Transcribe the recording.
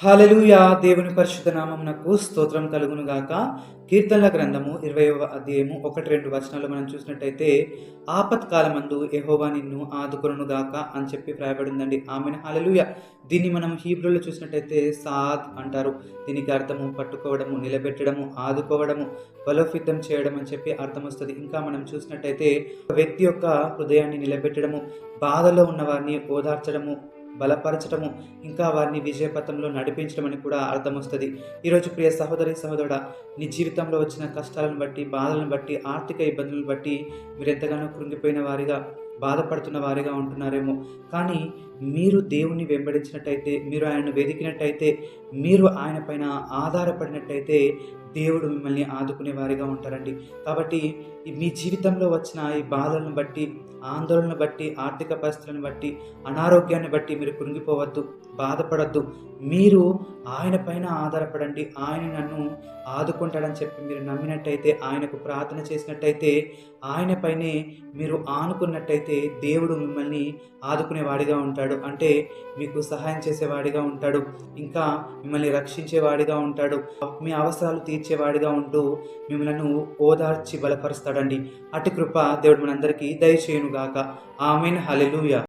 హల్లెలూయా! దేవుని పరిశుద్ధ నామమునకు స్తోత్రం కలుగును గాక. కీర్తనల గ్రంథము 20వ అధ్యాయము 1, 2 వచనాలు మనం చూసినట్టయితే, ఆపత్కాలమందు యెహోవా నిన్ను ఆదుకొనును గాక అని చెప్పి వ్రాయబడిందండి. ఆమేన్. హల్లెలూయా! దీన్ని మనం హీబ్రూలో చూసినట్టయితే సాద్ అంటారు. దీనికి అర్థము పట్టుకోవడము, నిలబెట్టడము, ఆదుకోవడము, బలోపేతం చేయడం అని చెప్పి అర్థమొస్తది. ఇంకా మనం చూసినట్టయితే ఒక వ్యక్తి యొక్క హృదయాన్ని నిలబెట్టడము, బాధలో ఉన్న వారిని ఓదార్చడము, బలపరచటము, ఇంకా వారిని విజయపథంలో నడిపించడం అని కూడా అర్థమొస్తది. ఈరోజు ప్రియ సహోదరి, సహోదరుడా, నీ జీవితంలో వచ్చిన కష్టాలను బట్టి, బాధలను బట్టి, ఆర్థిక ఇబ్బందులను బట్టి మీరెంతగానో కృంగిపోయిన వారిగా, బాధపడుతున్న వారిగా ఉంటున్నారేమో. కానీ మీరు దేవుణ్ణి వెంబడించినట్టయితే, మీరు ఆయనను వెదికినట్టయితే, మీరు ఆయన పైన ఆధారపడినట్టయితే దేవుడు మిమ్మల్ని ఆదుకునే వారిగా ఉంటారండి. కాబట్టి మీ జీవితంలో వచ్చిన ఈ బాధలను బట్టి, ఆందోళనను బట్టి, ఆర్థిక పరిస్థితులను బట్టి, అనారోగ్యాన్ని బట్టి మీరు కృంగిపోవద్దు, బాధపడొద్దు. మీరు ఆయన పైన ఆధారపడండి. ఆయన నన్ను ఆదుకుంటాడని చెప్పి మీరు నమ్మినట్టయితే, ఆయనకు ప్రార్థన చేసినట్టయితే, ఆయన పైనే మీరు ఆనుకున్నట్టయితే దేవుడు మిమ్మల్ని ఆదుకునేవాడిగా ఉంటాడు. అంటే మీకు సహాయం చేసేవాడిగా ఉంటాడు. ఇంకా మిమ్మల్ని రక్షించేవాడిగా ఉంటాడు. మీ అవసరాలు తీర్చేవాడిగా ఉంటూ మిమ్మలను ఓదార్చి బలపరుస్తాడండి. అట్టి కృప దేవుడు మనందరికీ దయచేయునుగాక. ఆమేన్. హల్లెలూయా!